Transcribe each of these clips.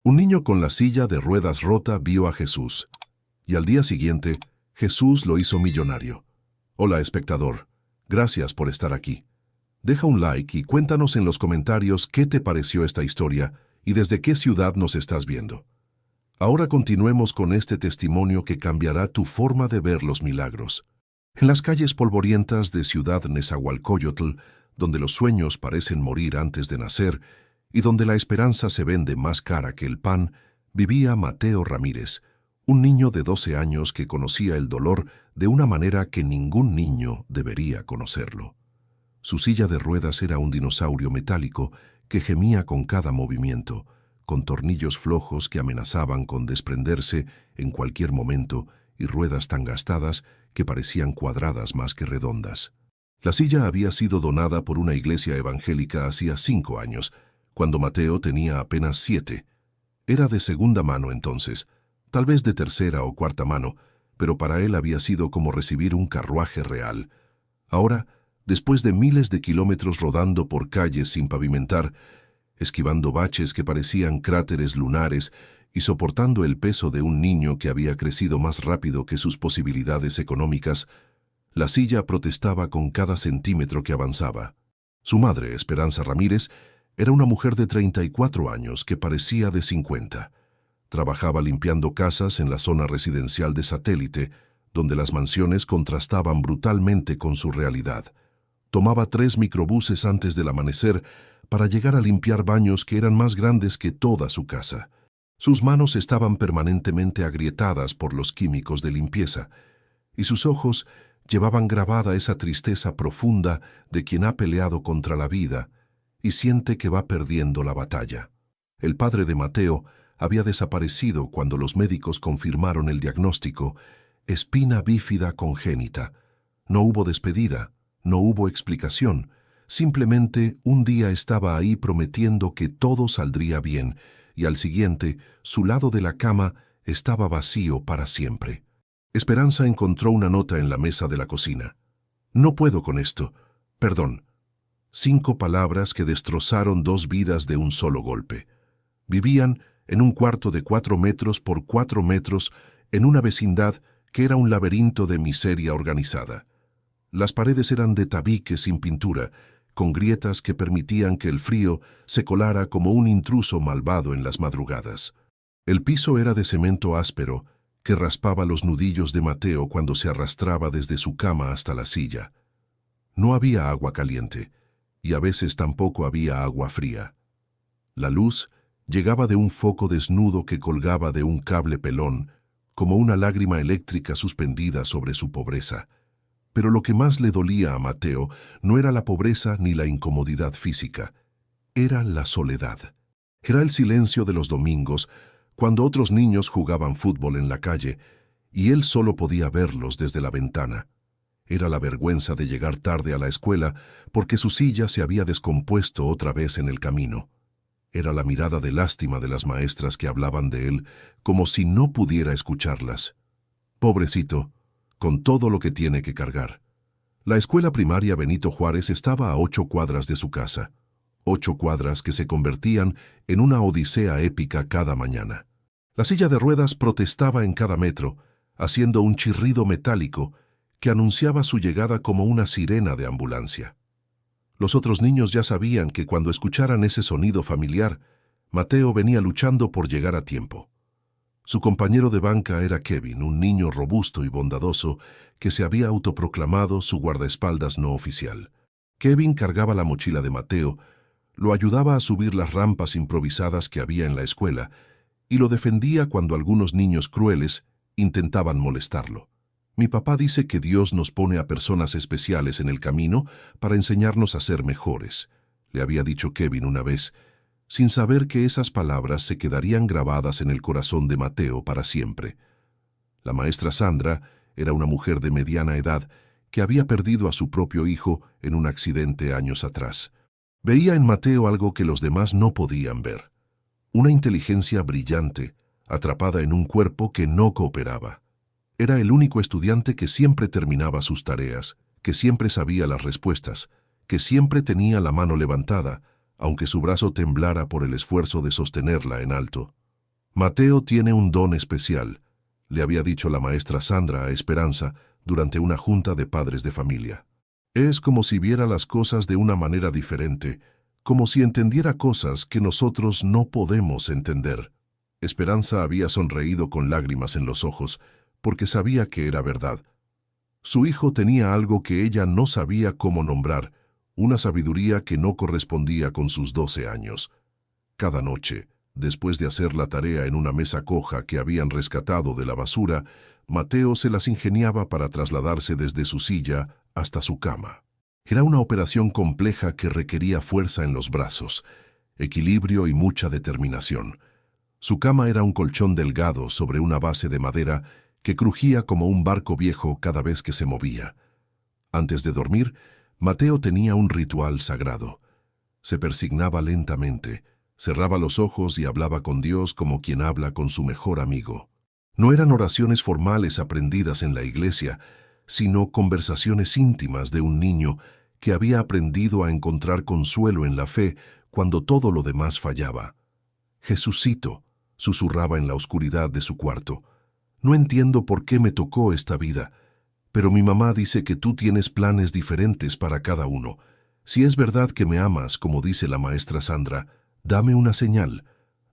Un niño con la silla de ruedas rota vio a Jesús, y al día siguiente, Jesús lo hizo millonario. Hola, espectador. Gracias por estar aquí. Deja un like y cuéntanos en los comentarios qué te pareció esta historia y desde qué ciudad nos estás viendo. Ahora continuemos con este testimonio que cambiará tu forma de ver los milagros. En las calles polvorientas de Ciudad Nezahualcóyotl, donde los sueños parecen morir antes de nacer y donde la esperanza se vende más cara que el pan, vivía Mateo Ramírez, un niño de 12 años que conocía el dolor de una manera que ningún niño debería conocerlo. Su silla de ruedas era un dinosaurio metálico que gemía con cada movimiento, con tornillos flojos que amenazaban con desprenderse en cualquier momento y ruedas tan gastadas que parecían cuadradas más que redondas. La silla había sido donada por una iglesia evangélica hacía 5 años, cuando Mateo tenía apenas 7. Era de segunda mano entonces, tal vez de tercera o cuarta mano, pero para él había sido como recibir un carruaje real. Ahora, después de miles de kilómetros rodando por calles sin pavimentar, esquivando baches que parecían cráteres lunares y soportando el peso de un niño que había crecido más rápido que sus posibilidades económicas, la silla protestaba con cada centímetro que avanzaba. Su madre, Esperanza Ramírez, era una mujer de 34 años que parecía de 50. Trabajaba limpiando casas en la zona residencial de Satélite, donde las mansiones contrastaban brutalmente con su realidad. Tomaba 3 microbuses antes del amanecer para llegar a limpiar baños que eran más grandes que toda su casa. Sus manos estaban permanentemente agrietadas por los químicos de limpieza, y sus ojos llevaban grabada esa tristeza profunda de quien ha peleado contra la vida y siente que va perdiendo la batalla. El padre de Mateo había desaparecido cuando los médicos confirmaron el diagnóstico: espina bífida congénita. No hubo despedida, no hubo explicación. Simplemente un día estaba ahí prometiendo que todo saldría bien, y al siguiente, su lado de la cama estaba vacío para siempre. Esperanza encontró una nota en la mesa de la cocina. No puedo con esto. Perdón. 5 palabras que destrozaron 2 vidas de un solo golpe. Vivían en un cuarto de 4 metros por 4 metros en una vecindad que era un laberinto de miseria organizada. Las paredes eran de tabique sin pintura, con grietas que permitían que el frío se colara como un intruso malvado en las madrugadas. El piso era de cemento áspero, que raspaba los nudillos de Mateo cuando se arrastraba desde su cama hasta la silla. No había agua caliente, y a veces tampoco había agua fría. La luz llegaba de un foco desnudo que colgaba de un cable pelón, como una lágrima eléctrica suspendida sobre su pobreza. Pero lo que más le dolía a Mateo no era la pobreza ni la incomodidad física, era la soledad. Era el silencio de los domingos, cuando otros niños jugaban fútbol en la calle, y él solo podía verlos desde la ventana. Era la vergüenza de llegar tarde a la escuela porque su silla se había descompuesto otra vez en el camino. Era la mirada de lástima de las maestras que hablaban de él como si no pudiera escucharlas. Pobrecito, con todo lo que tiene que cargar. La escuela primaria Benito Juárez estaba a 8 cuadras de su casa. 8 cuadras que se convertían en una odisea épica cada mañana. La silla de ruedas protestaba en cada metro, haciendo un chirrido metálico que anunciaba su llegada como una sirena de ambulancia. Los otros niños ya sabían que cuando escucharan ese sonido familiar, Mateo venía luchando por llegar a tiempo. Su compañero de banca era Kevin, un niño robusto y bondadoso que se había autoproclamado su guardaespaldas no oficial. Kevin cargaba la mochila de Mateo, lo ayudaba a subir las rampas improvisadas que había en la escuela y lo defendía cuando algunos niños crueles intentaban molestarlo. Mi papá dice que Dios nos pone a personas especiales en el camino para enseñarnos a ser mejores, le había dicho Kevin una vez, sin saber que esas palabras se quedarían grabadas en el corazón de Mateo para siempre. La maestra Sandra era una mujer de mediana edad que había perdido a su propio hijo en un accidente años atrás. Veía en Mateo algo que los demás no podían ver. Una inteligencia brillante, atrapada en un cuerpo que no cooperaba. Era el único estudiante que siempre terminaba sus tareas, que siempre sabía las respuestas, que siempre tenía la mano levantada, aunque su brazo temblara por el esfuerzo de sostenerla en alto. Mateo tiene un don especial, le había dicho la maestra Sandra a Esperanza durante una junta de padres de familia. Es como si viera las cosas de una manera diferente, como si entendiera cosas que nosotros no podemos entender. Esperanza había sonreído con lágrimas en los ojos, porque sabía que era verdad. Su hijo tenía algo que ella no sabía cómo nombrar, una sabiduría que no correspondía con sus 12 años. Cada noche, después de hacer la tarea en una mesa coja que habían rescatado de la basura, Mateo se las ingeniaba para trasladarse desde su silla hasta su cama. Era una operación compleja que requería fuerza en los brazos, equilibrio y mucha determinación. Su cama era un colchón delgado sobre una base de madera que crujía como un barco viejo cada vez que se movía. Antes de dormir, Mateo tenía un ritual sagrado. Se persignaba lentamente, cerraba los ojos y hablaba con Dios como quien habla con su mejor amigo. No eran oraciones formales aprendidas en la iglesia, sino conversaciones íntimas de un niño que había aprendido a encontrar consuelo en la fe cuando todo lo demás fallaba. «Jesucito», susurraba en la oscuridad de su cuarto, «no entiendo por qué me tocó esta vida, pero mi mamá dice que tú tienes planes diferentes para cada uno. Si es verdad que me amas, como dice la maestra Sandra, dame una señal.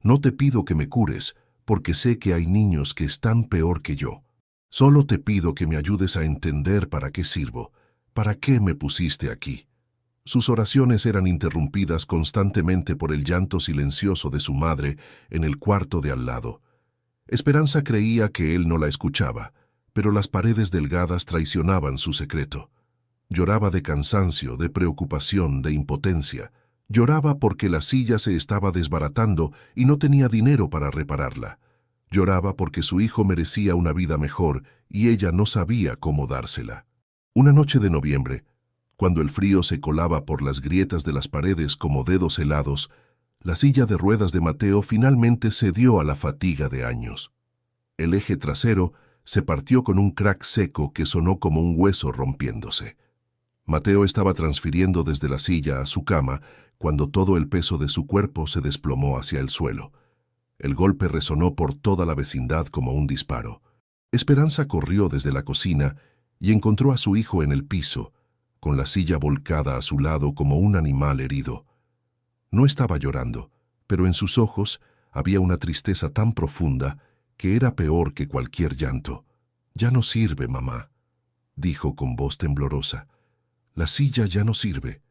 No te pido que me cures, porque sé que hay niños que están peor que yo. Solo te pido que me ayudes a entender para qué sirvo, para qué me pusiste aquí». Sus oraciones eran interrumpidas constantemente por el llanto silencioso de su madre en el cuarto de al lado. Esperanza creía que él no la escuchaba, pero las paredes delgadas traicionaban su secreto. Lloraba de cansancio, de preocupación, de impotencia. Lloraba porque la silla se estaba desbaratando y no tenía dinero para repararla. Lloraba porque su hijo merecía una vida mejor y ella no sabía cómo dársela. Una noche de noviembre, cuando el frío se colaba por las grietas de las paredes como dedos helados, la silla de ruedas de Mateo finalmente cedió a la fatiga de años. El eje trasero se partió con un crack seco que sonó como un hueso rompiéndose. Mateo estaba transfiriendo desde la silla a su cama cuando todo el peso de su cuerpo se desplomó hacia el suelo. El golpe resonó por toda la vecindad como un disparo. Esperanza corrió desde la cocina y encontró a su hijo en el piso, con la silla volcada a su lado como un animal herido. No estaba llorando, pero en sus ojos había una tristeza tan profunda que era peor que cualquier llanto. «Ya no sirve, mamá», dijo con voz temblorosa. «La silla ya no sirve».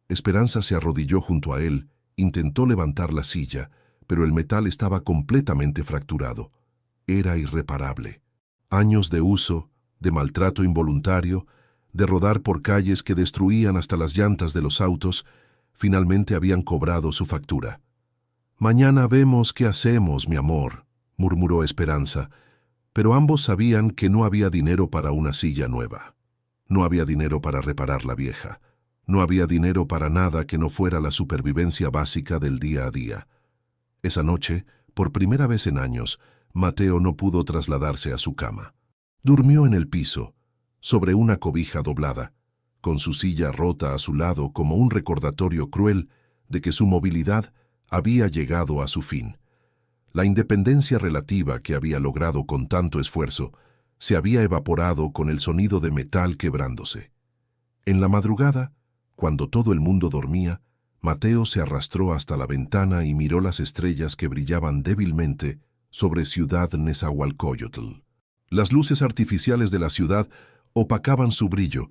Esperanza se arrodilló junto a él, intentó levantar la silla, pero el metal estaba completamente fracturado. Era irreparable. Años de uso, de maltrato involuntario, de rodar por calles que destruían hasta las llantas de los autos, finalmente habían cobrado su factura. «Mañana vemos qué hacemos, mi amor», murmuró Esperanza, pero ambos sabían que no había dinero para una silla nueva. No había dinero para reparar la vieja. No había dinero para nada que no fuera la supervivencia básica del día a día. Esa noche, por primera vez en años, Mateo no pudo trasladarse a su cama. Durmió en el piso, sobre una cobija doblada, con su silla rota a su lado como un recordatorio cruel de que su movilidad había llegado a su fin. La independencia relativa que había logrado con tanto esfuerzo se había evaporado con el sonido de metal quebrándose. En la madrugada, cuando todo el mundo dormía, Mateo se arrastró hasta la ventana y miró las estrellas que brillaban débilmente sobre Ciudad Nezahualcóyotl. Las luces artificiales de la ciudad opacaban su brillo,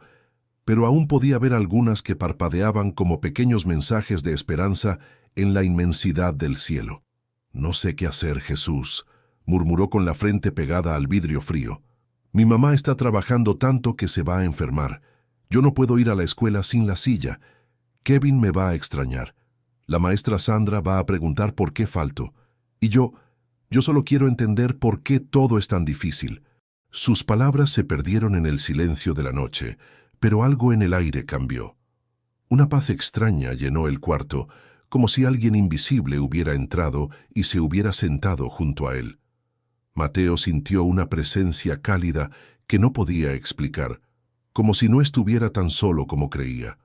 pero aún podía ver algunas que parpadeaban como pequeños mensajes de esperanza en la inmensidad del cielo. «No sé qué hacer, Jesús», murmuró con la frente pegada al vidrio frío. «Mi mamá está trabajando tanto que se va a enfermar. Yo no puedo ir a la escuela sin la silla. Kevin me va a extrañar. La maestra Sandra va a preguntar por qué falto. Y yo solo quiero entender por qué todo es tan difícil». Sus palabras se perdieron en el silencio de la noche, pero algo en el aire cambió. Una paz extraña llenó el cuarto, como si alguien invisible hubiera entrado y se hubiera sentado junto a él. Mateo sintió una presencia cálida que no podía explicar, como si no estuviera tan solo como creía.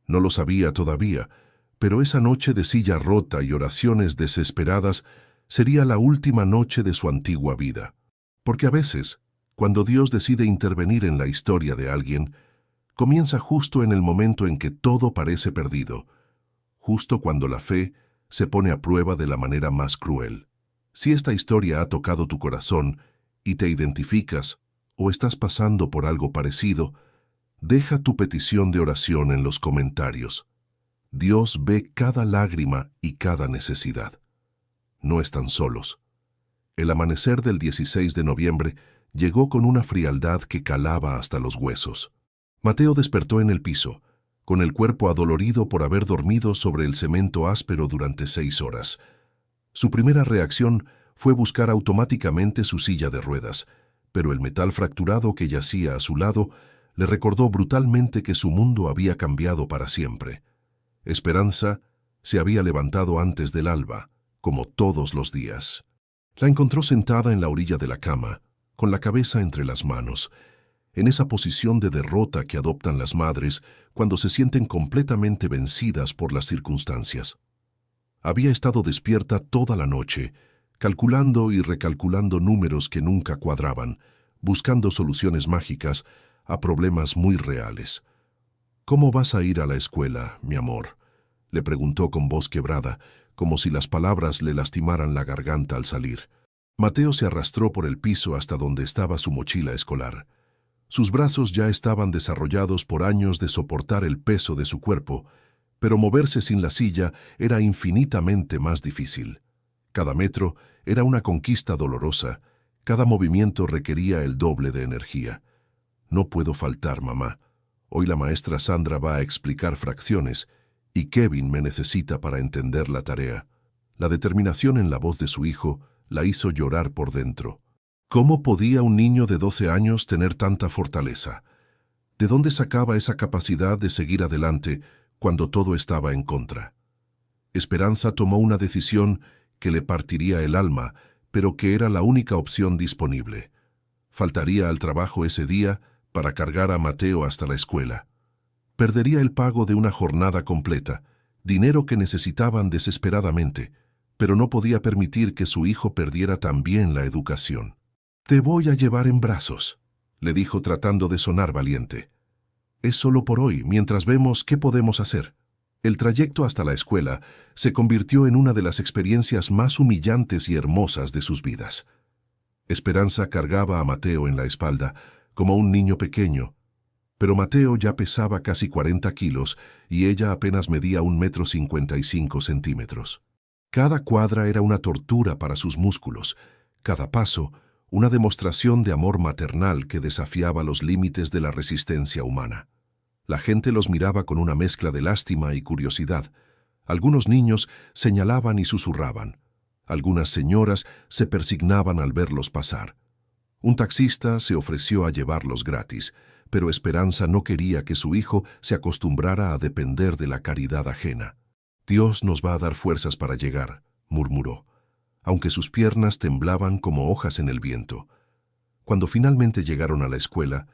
No lo sabía todavía, pero esa noche de silla rota y oraciones desesperadas Sería la última noche de su antigua vida. Porque a veces, cuando Dios decide intervenir en la historia de alguien, comienza justo en el momento en que todo parece perdido, justo cuando la fe se pone a prueba de la manera más cruel. Si esta historia ha tocado tu corazón y te identificas o estás pasando por algo parecido, deja tu petición de oración en los comentarios. Dios ve cada lágrima y cada necesidad. No están solos. El amanecer del 16 de noviembre llegó con una frialdad que calaba hasta los huesos. Mateo despertó en el piso, con el cuerpo adolorido por haber dormido sobre el cemento áspero durante 6 horas. Su primera reacción fue buscar automáticamente su silla de ruedas, pero el metal fracturado que yacía a su lado le recordó brutalmente que su mundo había cambiado para siempre. Esperanza se había levantado antes del alba, como todos los días. La encontró sentada en la orilla de la cama, con la cabeza entre las manos, en esa posición de derrota que adoptan las madres cuando se sienten completamente vencidas por las circunstancias. Había estado despierta toda la noche, calculando y recalculando números que nunca cuadraban, buscando soluciones mágicas a problemas muy reales. «¿Cómo vas a ir a la escuela, mi amor?», le preguntó con voz quebrada, como si las palabras le lastimaran la garganta al salir. Mateo se arrastró por el piso hasta donde estaba su mochila escolar. Sus brazos ya estaban desarrollados por años de soportar el peso de su cuerpo, pero moverse sin la silla era infinitamente más difícil. Cada metro era una conquista dolorosa, cada movimiento requería el doble de energía. «No puedo faltar, mamá. Hoy la maestra Sandra va a explicar fracciones y Kevin me necesita para entender la tarea». La determinación en la voz de su hijo la hizo llorar por dentro. ¿Cómo podía un niño de 12 años tener tanta fortaleza? ¿De dónde sacaba esa capacidad de seguir adelante cuando todo estaba en contra? Esperanza tomó una decisión que le partiría el alma, pero que era la única opción disponible. Faltaría al trabajo ese día para cargar a Mateo hasta la escuela. Perdería el pago de una jornada completa, dinero que necesitaban desesperadamente, pero no podía permitir que su hijo perdiera también la educación. «Te voy a llevar en brazos», le dijo tratando de sonar valiente. «Es solo por hoy, mientras vemos qué podemos hacer». El trayecto hasta la escuela se convirtió en una de las experiencias más humillantes y hermosas de sus vidas. Esperanza cargaba a Mateo en la espalda, como un niño pequeño, pero Mateo ya pesaba casi 40 kilos y ella apenas medía 1,55 metros. Cada cuadra era una tortura para sus músculos, cada paso una demostración de amor maternal que desafiaba los límites de la resistencia humana. La gente los miraba con una mezcla de lástima y curiosidad. Algunos niños señalaban y susurraban. Algunas señoras se persignaban al verlos pasar. Un taxista se ofreció a llevarlos gratis, pero Esperanza no quería que su hijo se acostumbrara a depender de la caridad ajena. «Dios nos va a dar fuerzas para llegar», murmuró, aunque sus piernas temblaban como hojas en el viento. Cuando finalmente llegaron a la escuela,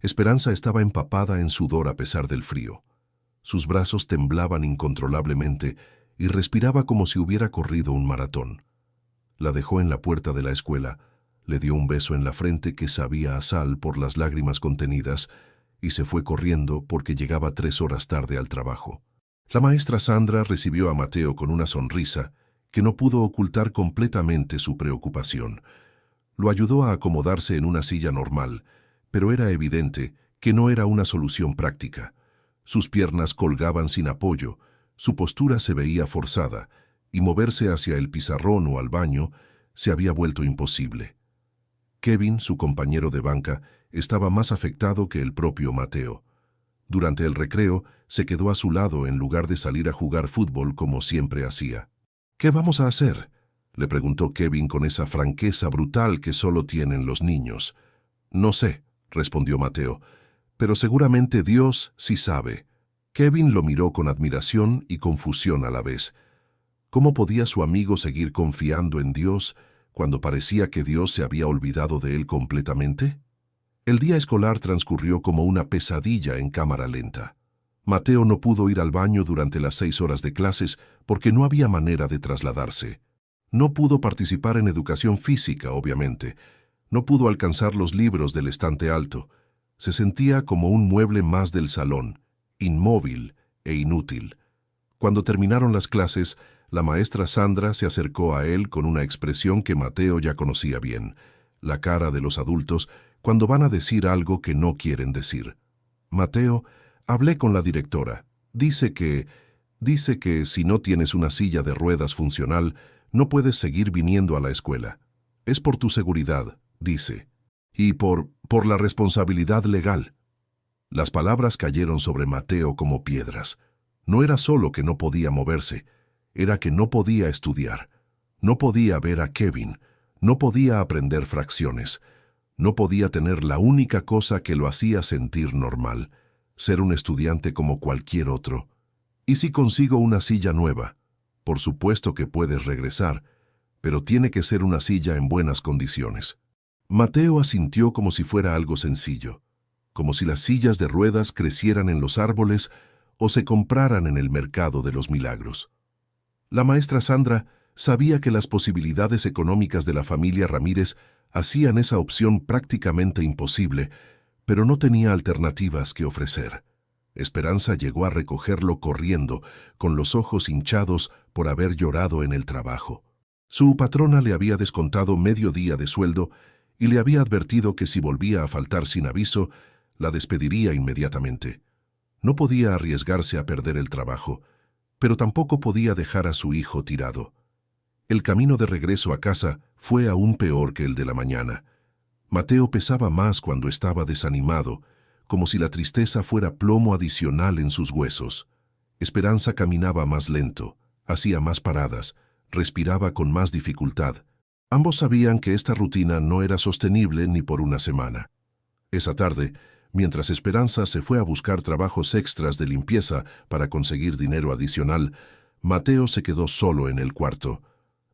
Esperanza estaba empapada en sudor a pesar del frío. Sus brazos temblaban incontrolablemente y respiraba como si hubiera corrido un maratón. La dejó en la puerta de la escuela, le dio un beso en la frente que sabía a sal por las lágrimas contenidas y se fue corriendo porque llegaba 3 horas tarde al trabajo. La maestra Sandra recibió a Mateo con una sonrisa que no pudo ocultar completamente su preocupación. Lo ayudó a acomodarse en una silla normal, pero era evidente que no era una solución práctica. Sus piernas colgaban sin apoyo, su postura se veía forzada, y moverse hacia el pizarrón o al baño se había vuelto imposible. Kevin, su compañero de banca, estaba más afectado que el propio Mateo. Durante el recreo, se quedó a su lado en lugar de salir a jugar fútbol como siempre hacía. «¿Qué vamos a hacer?», le preguntó Kevin con esa franqueza brutal que solo tienen los niños. «No sé», respondió Mateo, «pero seguramente Dios sí sabe». Kevin lo miró con admiración y confusión a la vez. ¿Cómo podía su amigo seguir confiando en Dios cuando parecía que Dios se había olvidado de él completamente? El día escolar transcurrió como una pesadilla en cámara lenta. Mateo no pudo ir al baño durante las 6 horas de clases porque no había manera de trasladarse. No pudo participar en educación física, obviamente. No pudo alcanzar los libros del estante alto. Se sentía como un mueble más del salón, inmóvil e inútil. Cuando terminaron las clases, la maestra Sandra se acercó a él con una expresión que Mateo ya conocía bien, la cara de los adultos cuando van a decir algo que no quieren decir. Mateo, hablé con la directora. Dice que si no tienes una silla de ruedas funcional, no puedes seguir viniendo a la escuela. Es por tu seguridad, dice, y por la responsabilidad legal. Las palabras cayeron sobre Mateo como piedras. No era solo que no podía moverse, era que no podía estudiar. No podía ver a Kevin, no podía aprender fracciones, no podía tener la única cosa que lo hacía sentir normal, ser un estudiante como cualquier otro. ¿Y si consigo una silla nueva? Por supuesto que puedes regresar, pero tiene que ser una silla en buenas condiciones. Mateo asintió como si fuera algo sencillo, como si las sillas de ruedas crecieran en los árboles o se compraran en el mercado de los milagros. La maestra Sandra sabía que las posibilidades económicas de la familia Ramírez hacían esa opción prácticamente imposible, pero no tenía alternativas que ofrecer. Esperanza llegó a recogerlo corriendo, con los ojos hinchados por haber llorado en el trabajo. Su patrona le había descontado medio día de sueldo y le había advertido que si volvía a faltar sin aviso, la despediría inmediatamente. No podía arriesgarse a perder el trabajo, pero tampoco podía dejar a su hijo tirado. El camino de regreso a casa fue aún peor que el de la mañana. Mateo pesaba más cuando estaba desanimado, como si la tristeza fuera plomo adicional en sus huesos. Esperanza caminaba más lento, hacía más paradas, respiraba con más dificultad. Ambos sabían que esta rutina no era sostenible ni por una semana. Esa tarde, mientras Esperanza se fue a buscar trabajos extras de limpieza para conseguir dinero adicional, Mateo se quedó solo en el cuarto.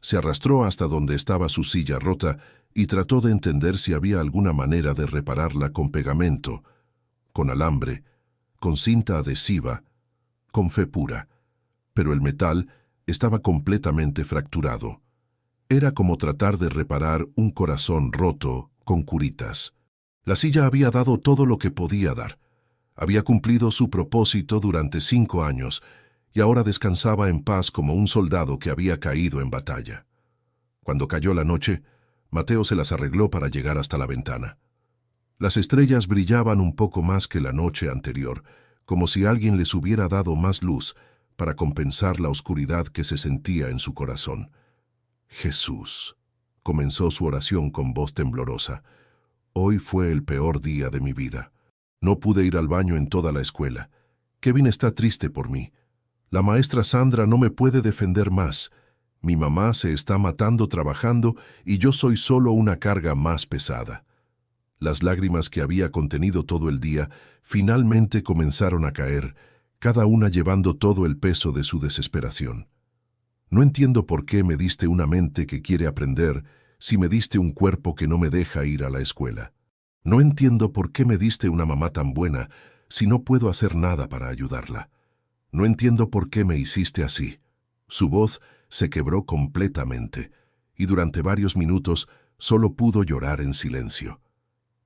Se arrastró hasta donde estaba su silla rota y trató de entender si había alguna manera de repararla con pegamento, con alambre, con cinta adhesiva, con fe pura. Pero el metal estaba completamente fracturado. Era como tratar de reparar un corazón roto con curitas. La silla había dado todo lo que podía dar. Había cumplido su propósito durante 5 años y ahora descansaba en paz como un soldado que había caído en batalla. Cuando cayó la noche, Mateo se las arregló para llegar hasta la ventana. Las estrellas brillaban un poco más que la noche anterior, como si alguien les hubiera dado más luz para compensar la oscuridad que se sentía en su corazón. Jesús, comenzó su oración con voz temblorosa. Hoy fue el peor día de mi vida. No pude ir al baño en toda la escuela. Kevin está triste por mí. La maestra Sandra no me puede defender más. Mi mamá se está matando trabajando y yo soy solo una carga más pesada. Las lágrimas que había contenido todo el día finalmente comenzaron a caer, cada una llevando todo el peso de su desesperación. No entiendo por qué me diste una mente que quiere aprender si me diste un cuerpo que no me deja ir a la escuela. No entiendo por qué me diste una mamá tan buena si no puedo hacer nada para ayudarla. No entiendo por qué me hiciste así. Su voz se quebró completamente y durante varios minutos solo pudo llorar en silencio.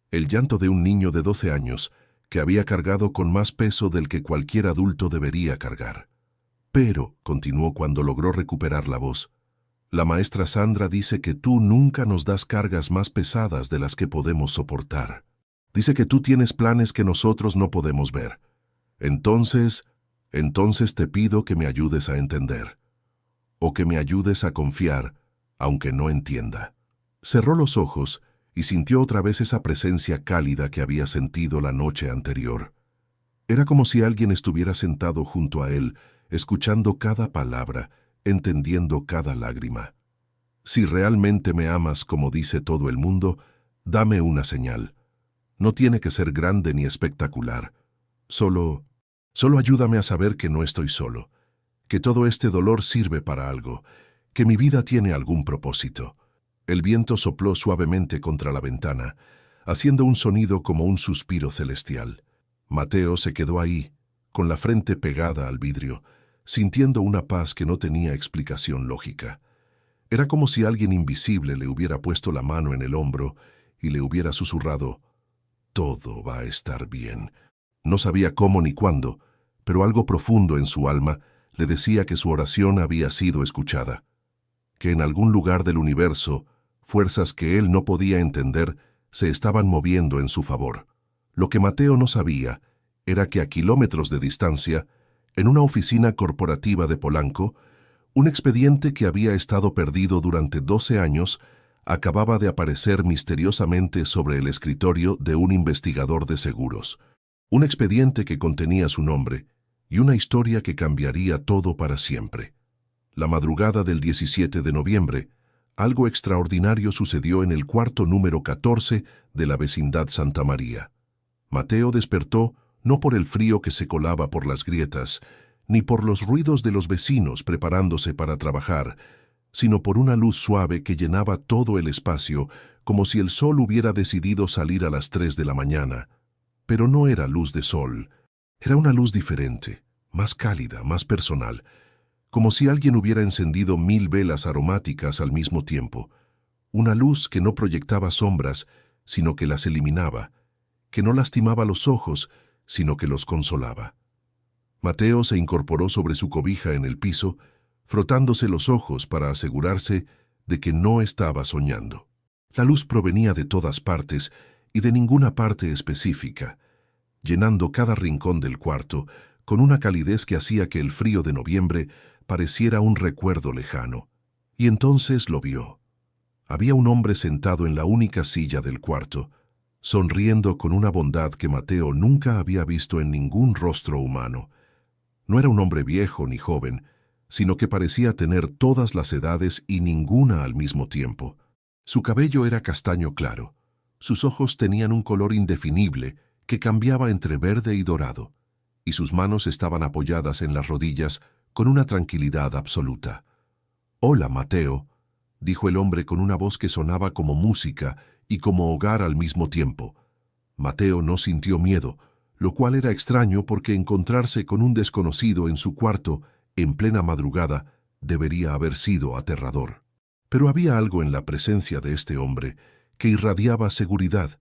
El llanto de un niño de 12 años que había cargado con más peso del que cualquier adulto debería cargar. Pero, continuó cuando logró recuperar la voz, la maestra Sandra dice que tú nunca nos das cargas más pesadas de las que podemos soportar. Dice que tú tienes planes que nosotros no podemos ver. Entonces te pido que me ayudes a entender. O que me ayudes a confiar, aunque no entienda. Cerró los ojos y sintió otra vez esa presencia cálida que había sentido la noche anterior. Era como si alguien estuviera sentado junto a él, escuchando cada palabra, entendiendo cada lágrima. Si realmente me amas como dice todo el mundo, dame una señal. No tiene que ser grande ni espectacular. Solo ayúdame a saber que no estoy solo, que todo este dolor sirve para algo, que mi vida tiene algún propósito. El viento sopló suavemente contra la ventana, haciendo un sonido como un suspiro celestial. Mateo se quedó ahí, con la frente pegada al vidrio, sintiendo una paz que no tenía explicación lógica. Era como si alguien invisible le hubiera puesto la mano en el hombro y le hubiera susurrado, «Todo va a estar bien». No sabía cómo ni cuándo, pero algo profundo en su alma le decía que su oración había sido escuchada, que en algún lugar del universo, fuerzas que él no podía entender se estaban moviendo en su favor. Lo que Mateo no sabía era que a kilómetros de distancia, en una oficina corporativa de Polanco, un expediente que había estado perdido durante 12 años acababa de aparecer misteriosamente sobre el escritorio de un investigador de seguros. Un expediente que contenía su nombre y una historia que cambiaría todo para siempre. La madrugada del 17 de noviembre, algo extraordinario sucedió en el cuarto número 14 de la vecindad Santa María. Mateo despertó no por el frío que se colaba por las grietas, ni por los ruidos de los vecinos preparándose para trabajar, sino por una luz suave que llenaba todo el espacio, como si el sol hubiera decidido salir a las 3 de la mañana. Pero no era luz de sol, era una luz diferente, más cálida, más personal, como si alguien hubiera encendido 1000 velas aromáticas al mismo tiempo. Una luz que no proyectaba sombras, sino que las eliminaba, que no lastimaba los ojos, sino que los consolaba. Mateo se incorporó sobre su cobija en el piso, frotándose los ojos para asegurarse de que no estaba soñando. La luz provenía de todas partes y de ninguna parte específica, llenando cada rincón del cuarto con una calidez que hacía que el frío de noviembre pareciera un recuerdo lejano. Y entonces lo vio. Había un hombre sentado en la única silla del cuarto, sonriendo con una bondad que Mateo nunca había visto en ningún rostro humano. No era un hombre viejo ni joven, sino que parecía tener todas las edades y ninguna al mismo tiempo. Su cabello era castaño claro. Sus ojos tenían un color indefinible que cambiaba entre verde y dorado, y sus manos estaban apoyadas en las rodillas con una tranquilidad absoluta. «Hola, Mateo», dijo el hombre con una voz que sonaba como música y como hogar al mismo tiempo. Mateo no sintió miedo, lo cual era extraño porque encontrarse con un desconocido en su cuarto en plena madrugada debería haber sido aterrador. Pero había algo en la presencia de este hombre que irradiaba seguridad,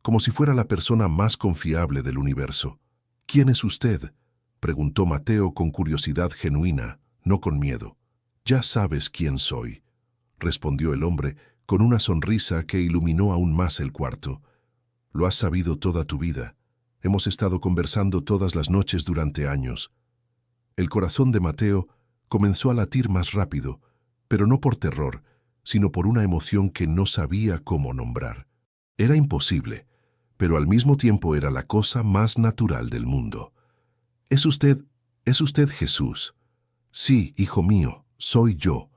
como si fuera la persona más confiable del universo. «¿Quién es usted?», preguntó Mateo con curiosidad genuina, no con miedo. «Ya sabes quién soy», respondió el hombre con una sonrisa que iluminó aún más el cuarto. «Lo has sabido toda tu vida. Hemos estado conversando todas las noches durante años». El corazón de Mateo comenzó a latir más rápido, pero no por terror, sino por una emoción que no sabía cómo nombrar. Era imposible, pero al mismo tiempo era la cosa más natural del mundo. ¿Es usted Jesús?» «Sí, hijo mío, soy yo».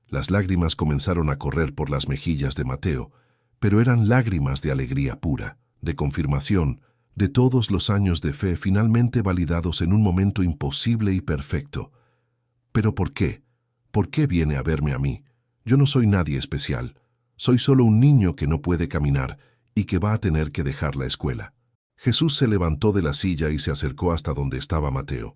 Las lágrimas comenzaron a correr por las mejillas de Mateo, pero eran lágrimas de alegría pura, de confirmación, de todos los años de fe finalmente validados en un momento imposible y perfecto. «¿Pero por qué? ¿Por qué viene a verme a mí? Yo no soy nadie especial. Soy solo un niño que no puede caminar y que va a tener que dejar la escuela». Jesús se levantó de la silla y se acercó hasta donde estaba Mateo.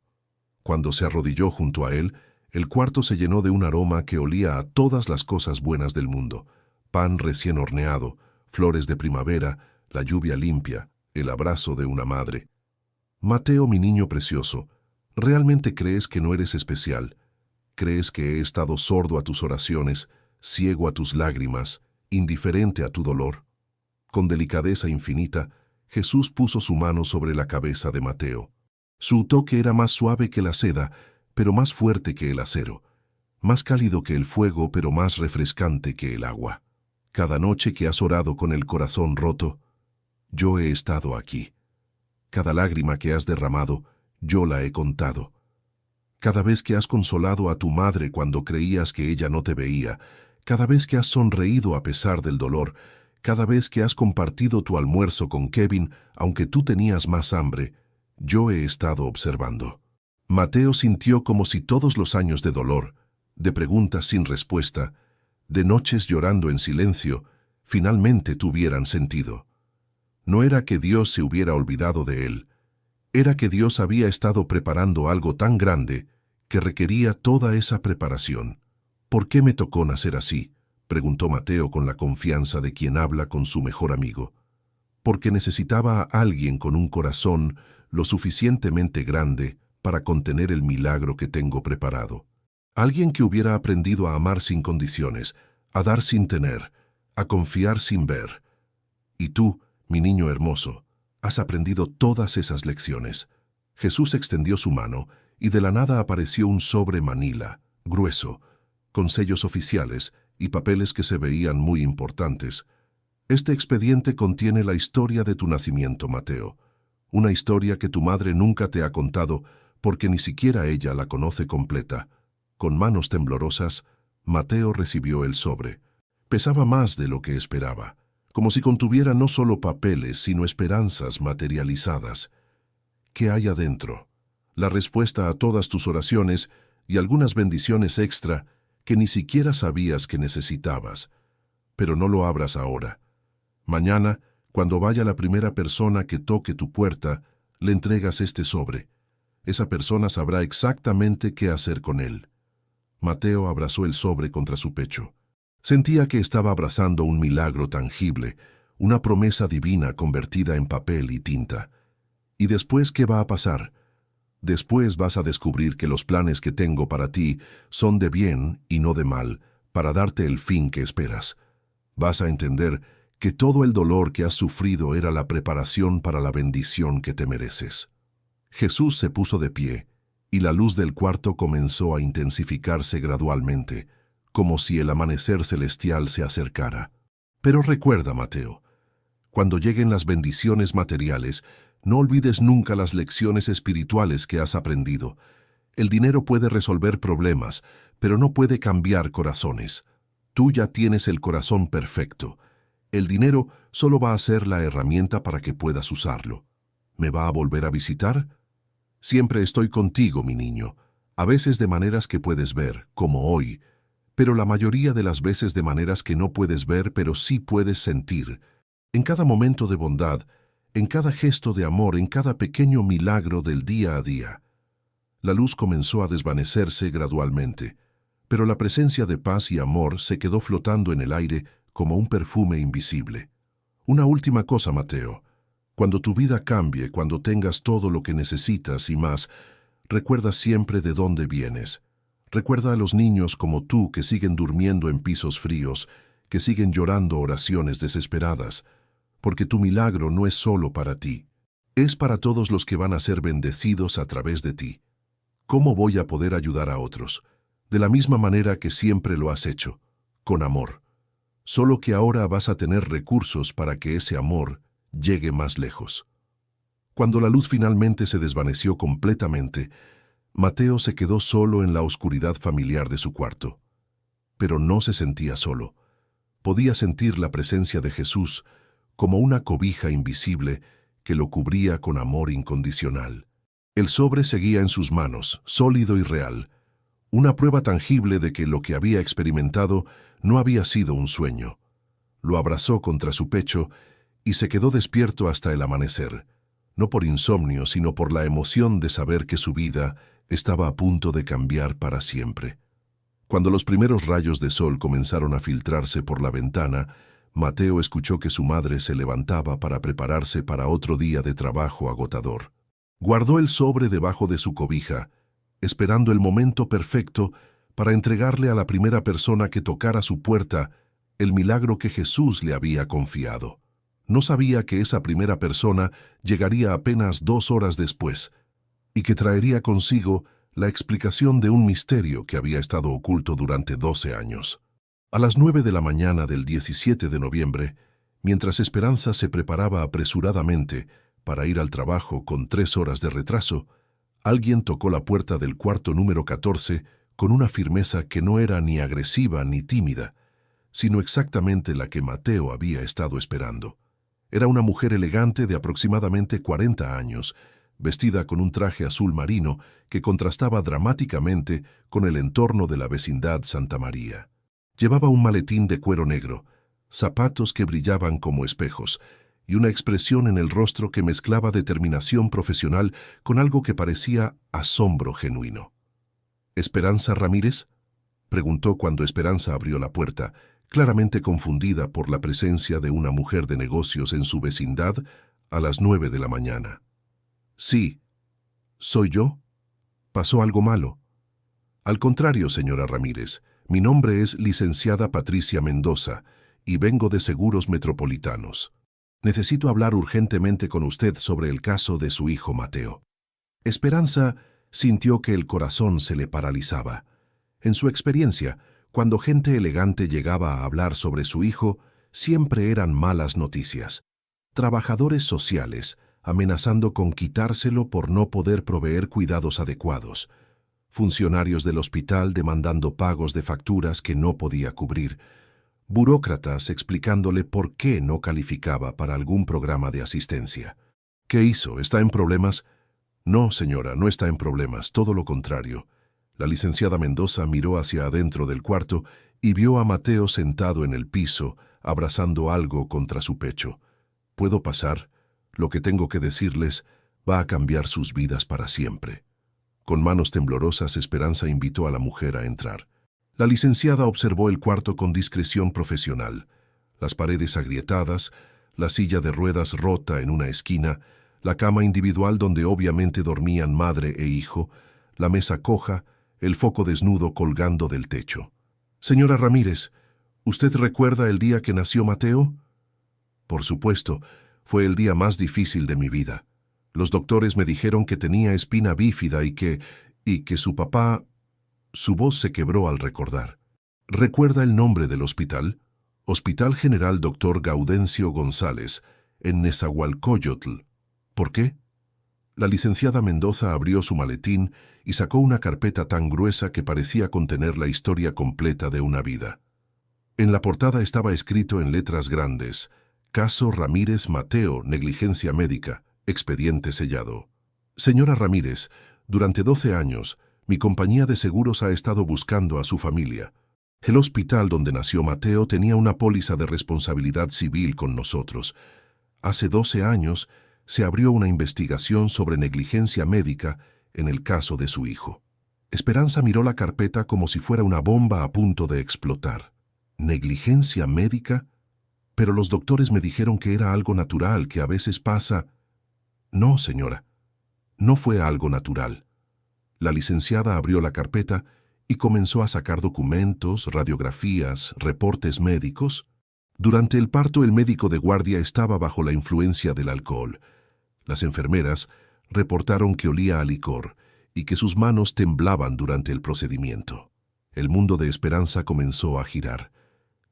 Cuando se arrodilló junto a él, el cuarto se llenó de un aroma que olía a todas las cosas buenas del mundo: pan recién horneado, flores de primavera, la lluvia limpia, el abrazo de una madre. «Mateo, mi niño precioso, ¿realmente crees que no eres especial? ¿Crees que he estado sordo a tus oraciones, ciego a tus lágrimas, indiferente a tu dolor?» Con delicadeza infinita, Jesús puso su mano sobre la cabeza de Mateo. Su toque era más suave que la seda, pero más fuerte que el acero, más cálido que el fuego, pero más refrescante que el agua. «Cada noche que has orado con el corazón roto, yo he estado aquí. Cada lágrima que has derramado, yo la he contado. Cada vez que has consolado a tu madre cuando creías que ella no te veía, cada vez que has sonreído a pesar del dolor, cada vez que has compartido tu almuerzo con Kevin, aunque tú tenías más hambre, yo he estado observando». Mateo sintió como si todos los años de dolor, de preguntas sin respuesta, de noches llorando en silencio, finalmente tuvieran sentido. No era que Dios se hubiera olvidado de él, era que Dios había estado preparando algo tan grande que requería toda esa preparación. ¿Por qué me tocó nacer así?, preguntó Mateo con la confianza de quien habla con su mejor amigo. Porque necesitaba a alguien con un corazón lo suficientemente grande para contener el milagro que tengo preparado. Alguien que hubiera aprendido a amar sin condiciones, a dar sin tener, a confiar sin ver. Y tú, mi niño hermoso, has aprendido todas esas lecciones. Jesús extendió su mano y de la nada apareció un sobre manila, grueso, con sellos oficiales y papeles que se veían muy importantes. Este expediente contiene la historia de tu nacimiento, Mateo. Una historia que tu madre nunca te ha contado porque ni siquiera ella la conoce completa. Con manos temblorosas, Mateo recibió el sobre. Pesaba más de lo que esperaba, como si contuviera no solo papeles, sino esperanzas materializadas. ¿Qué hay adentro? La respuesta a todas tus oraciones y algunas bendiciones extra que ni siquiera sabías que necesitabas. Pero no lo abras ahora. Mañana, cuando vaya la primera persona que toque tu puerta, le entregas este sobre. Esa persona sabrá exactamente qué hacer con él. Mateo abrazó el sobre contra su pecho. Sentía que estaba abrazando un milagro tangible, una promesa divina convertida en papel y tinta. ¿Y después qué va a pasar? Después vas a descubrir que los planes que tengo para ti son de bien y no de mal, para darte el fin que esperas. Vas a entender que todo el dolor que has sufrido era la preparación para la bendición que te mereces. Jesús se puso de pie, y la luz del cuarto comenzó a intensificarse gradualmente, como si el amanecer celestial se acercara. Pero recuerda, Mateo, cuando lleguen las bendiciones materiales, no olvides nunca las lecciones espirituales que has aprendido. El dinero puede resolver problemas, pero no puede cambiar corazones. Tú ya tienes el corazón perfecto. El dinero solo va a ser la herramienta para que puedas usarlo. ¿Me va a volver a visitar? Siempre estoy contigo, mi niño, a veces de maneras que puedes ver, como hoy, pero la mayoría de las veces de maneras que no puedes ver, pero sí puedes sentir. En cada momento de bondad, en cada gesto de amor, en cada pequeño milagro del día a día. La luz comenzó a desvanecerse gradualmente, pero la presencia de paz y amor se quedó flotando en el aire como un perfume invisible. Una última cosa, Mateo. Cuando tu vida cambie, cuando tengas todo lo que necesitas y más, recuerda siempre de dónde vienes. Recuerda a los niños como tú que siguen durmiendo en pisos fríos, que siguen llorando oraciones desesperadas, porque tu milagro no es solo para ti, es para todos los que van a ser bendecidos a través de ti. ¿Cómo voy a poder ayudar a otros? De la misma manera que siempre lo has hecho, con amor. Solo que ahora vas a tener recursos para que ese amor llegue más lejos. Cuando la luz finalmente se desvaneció completamente, Mateo se quedó solo en la oscuridad familiar de su cuarto. Pero no se sentía solo. Podía sentir la presencia de Jesús como una cobija invisible que lo cubría con amor incondicional. El sobre seguía en sus manos, sólido y real, una prueba tangible de que lo que había experimentado no había sido un sueño. Lo abrazó contra su pecho y se quedó despierto hasta el amanecer, no por insomnio, sino por la emoción de saber que su vida estaba a punto de cambiar para siempre. Cuando los primeros rayos de sol comenzaron a filtrarse por la ventana, Mateo escuchó que su madre se levantaba para prepararse para otro día de trabajo agotador. Guardó el sobre debajo de su cobija, esperando el momento perfecto para entregarle a la primera persona que tocara su puerta el milagro que Jesús le había confiado. No sabía que esa primera persona llegaría apenas 2 horas después y que traería consigo la explicación de un misterio que había estado oculto durante 12 años. A las 9 de la mañana del 17 de noviembre, mientras Esperanza se preparaba apresuradamente para ir al trabajo con 3 horas de retraso, alguien tocó la puerta del cuarto número 14 con una firmeza que no era ni agresiva ni tímida, sino exactamente la que Mateo había estado esperando. Era una mujer elegante de aproximadamente 40 años, vestida con un traje azul marino que contrastaba dramáticamente con el entorno de la vecindad Santa María. Llevaba un maletín de cuero negro, zapatos que brillaban como espejos y una expresión en el rostro que mezclaba determinación profesional con algo que parecía asombro genuino. ¿Esperanza Ramírez? preguntó cuando Esperanza abrió la puerta, claramente confundida por la presencia de una mujer de negocios en su vecindad a las 9 de la mañana. Sí, ¿soy yo? ¿Pasó algo malo? Al contrario, señora Ramírez, mi nombre es licenciada Patricia Mendoza y vengo de Seguros Metropolitanos. Necesito hablar urgentemente con usted sobre el caso de su hijo Mateo. Esperanza sintió que el corazón se le paralizaba. En su experiencia, cuando gente elegante llegaba a hablar sobre su hijo, siempre eran malas noticias. Trabajadores sociales amenazando con quitárselo por no poder proveer cuidados adecuados. Funcionarios del hospital demandando pagos de facturas que no podía cubrir. Burócratas explicándole por qué no calificaba para algún programa de asistencia. ¿Qué hizo? ¿Está en problemas? No, señora, no está en problemas, todo lo contrario. La licenciada Mendoza miró hacia adentro del cuarto y vio a Mateo sentado en el piso, abrazando algo contra su pecho. ¿Puedo pasar? Lo que tengo que decirles va a cambiar sus vidas para siempre. Con manos temblorosas, Esperanza invitó a la mujer a entrar. La licenciada observó el cuarto con discreción profesional. Las paredes agrietadas, la silla de ruedas rota en una esquina, la cama individual donde obviamente dormían madre e hijo, la mesa coja, el foco desnudo colgando del techo. «Señora Ramírez, ¿usted recuerda el día que nació Mateo?» «Por supuesto, fue el día más difícil de mi vida. Los doctores me dijeron que tenía espina bífida y que su papá...» Su voz se quebró al recordar. «¿Recuerda el nombre del hospital? Hospital General Dr. Gaudencio González, en Nezahualcóyotl. ¿Por qué?» La licenciada Mendoza abrió su maletín y sacó una carpeta tan gruesa que parecía contener la historia completa de una vida. En la portada estaba escrito en letras grandes: «Caso Ramírez Mateo, negligencia médica, expediente sellado». «Señora Ramírez, durante 12 años, mi compañía de seguros ha estado buscando a su familia. El hospital donde nació Mateo tenía una póliza de responsabilidad civil con nosotros. Hace 12 años se abrió una investigación sobre negligencia médica en el caso de su hijo». Esperanza miró la carpeta como si fuera una bomba a punto de explotar. ¿Negligencia médica? Pero los doctores me dijeron que era algo natural, que a veces pasa. No, señora, no fue algo natural. La licenciada abrió la carpeta y comenzó a sacar documentos, radiografías, reportes médicos. Durante el parto, el médico de guardia estaba bajo la influencia del alcohol. Las enfermeras reportaron que olía a licor y que sus manos temblaban durante el procedimiento. El mundo de Esperanza comenzó a girar.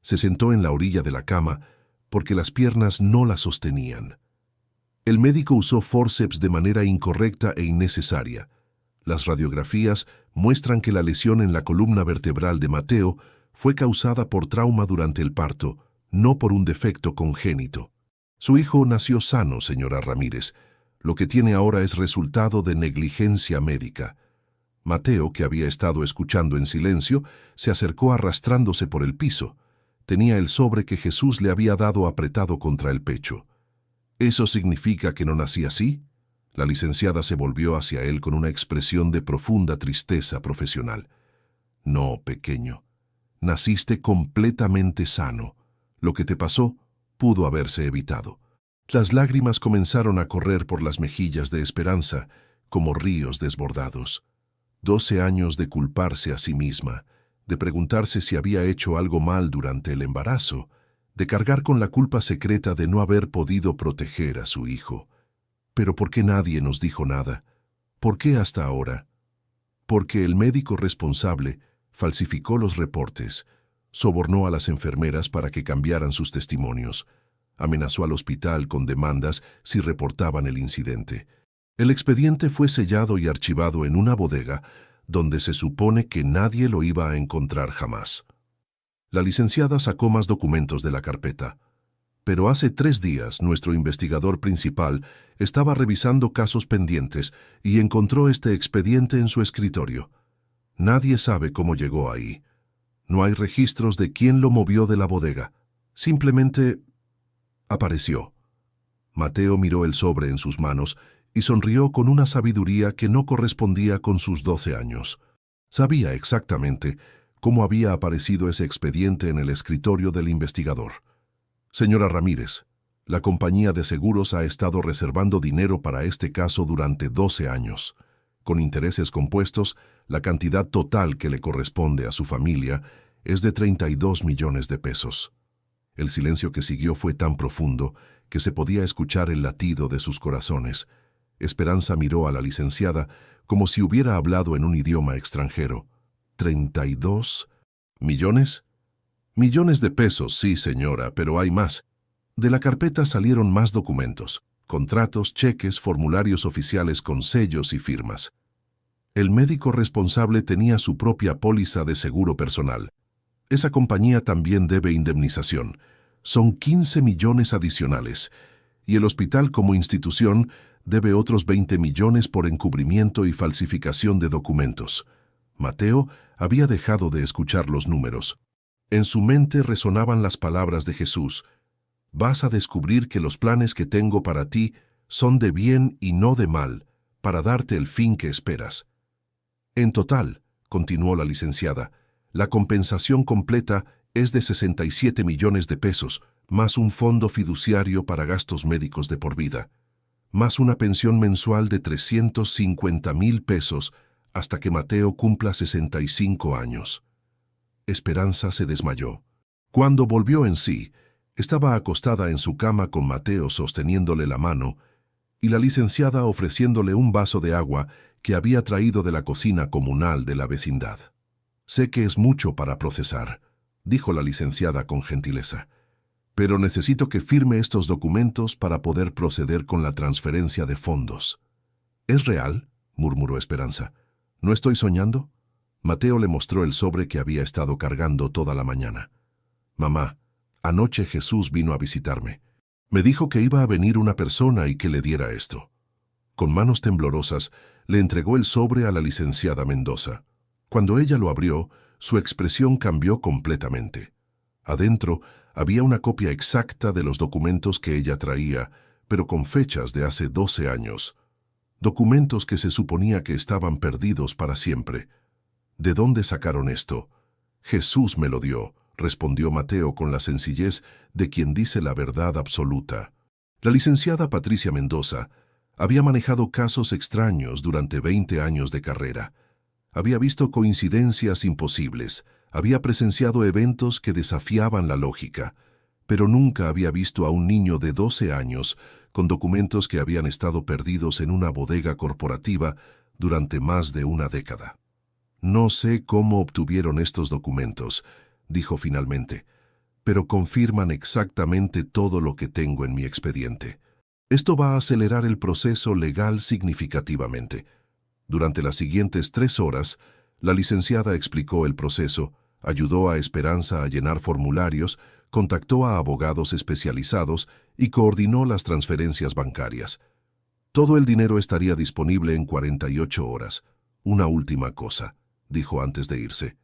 Se sentó en la orilla de la cama porque las piernas no la sostenían. El médico usó fórceps de manera incorrecta e innecesaria. Las radiografías muestran que la lesión en la columna vertebral de Mateo fue causada por trauma durante el parto, no por un defecto congénito. Su hijo nació sano, señora Ramírez. Lo que tiene ahora es resultado de negligencia médica. Mateo, que había estado escuchando en silencio, se acercó arrastrándose por el piso. Tenía el sobre que Jesús le había dado apretado contra el pecho. ¿Eso significa que no nací así? La licenciada se volvió hacia él con una expresión de profunda tristeza profesional. No, pequeño. Naciste completamente sano. Lo que te pasó pudo haberse evitado. Las lágrimas comenzaron a correr por las mejillas de Esperanza, como ríos desbordados. 12 años de culparse a sí misma, de preguntarse si había hecho algo mal durante el embarazo, de cargar con la culpa secreta de no haber podido proteger a su hijo. ¿Pero por qué nadie nos dijo nada? ¿Por qué hasta ahora? Porque el médico responsable falsificó los reportes, sobornó a las enfermeras para que cambiaran sus testimonios, amenazó al hospital con demandas si reportaban el incidente. El expediente fue sellado y archivado en una bodega donde se supone que nadie lo iba a encontrar jamás. La licenciada sacó más documentos de la carpeta. Pero hace 3 días nuestro investigador principal estaba revisando casos pendientes y encontró este expediente en su escritorio. Nadie sabe cómo llegó ahí. No hay registros de quién lo movió de la bodega. Simplemente apareció. Mateo miró el sobre en sus manos y sonrió con una sabiduría que no correspondía con sus 12 años. Sabía exactamente cómo había aparecido ese expediente en el escritorio del investigador. Señora Ramírez, la compañía de seguros ha estado reservando dinero para este caso durante 12 años. Con intereses compuestos, la cantidad total que le corresponde a su familia es de 32 millones de pesos. El silencio que siguió fue tan profundo que se podía escuchar el latido de sus corazones. Esperanza miró a la licenciada como si hubiera hablado en un idioma extranjero. ¿32 millones? Millones de pesos, sí, señora, pero hay más. De la carpeta salieron más documentos, contratos, cheques, formularios oficiales con sellos y firmas. El médico responsable tenía su propia póliza de seguro personal. Esa compañía también debe indemnización. Son 15 millones adicionales. Y el hospital como institución debe otros 20 millones por encubrimiento y falsificación de documentos. Mateo había dejado de escuchar los números. En su mente resonaban las palabras de Jesús. Vas a descubrir que los planes que tengo para ti son de bien y no de mal, para darte el fin que esperas. En total, continuó la licenciada, la compensación completa es de 67 millones de pesos, más un fondo fiduciario para gastos médicos de por vida, más una pensión mensual de 350,000 pesos hasta que Mateo cumpla 65 años. Esperanza se desmayó. Cuando volvió en sí, estaba acostada en su cama con Mateo sosteniéndole la mano y la licenciada ofreciéndole un vaso de agua que había traído de la cocina comunal de la vecindad. Sé que es mucho para procesar, dijo la licenciada con gentileza, pero necesito que firme estos documentos para poder proceder con la transferencia de fondos. ¿Es real?, murmuró Esperanza. ¿No estoy soñando? Mateo le mostró el sobre que había estado cargando toda la mañana. Mamá, anoche Jesús vino a visitarme. Me dijo que iba a venir una persona y que le diera esto. Con manos temblorosas, le entregó el sobre a la licenciada Mendoza. Cuando ella lo abrió, su expresión cambió completamente. Adentro había una copia exacta de los documentos que ella traía, pero con fechas de hace 12 años. Documentos que se suponía que estaban perdidos para siempre. ¿De dónde sacaron esto? Jesús me lo dio, respondió Mateo con la sencillez de quien dice la verdad absoluta. La licenciada Patricia Mendoza había manejado casos extraños durante 20 años de carrera. Había visto coincidencias imposibles, había presenciado eventos que desafiaban la lógica, pero nunca había visto a un niño de 12 años con documentos que habían estado perdidos en una bodega corporativa durante más de una década. No sé cómo obtuvieron estos documentos, dijo finalmente, pero confirman exactamente todo lo que tengo en mi expediente. Esto va a acelerar el proceso legal significativamente. Durante las siguientes 3 horas, la licenciada explicó el proceso, ayudó a Esperanza a llenar formularios, contactó a abogados especializados y coordinó las transferencias bancarias. Todo el dinero estaría disponible en 48 horas. Una última cosa, dijo antes de irse.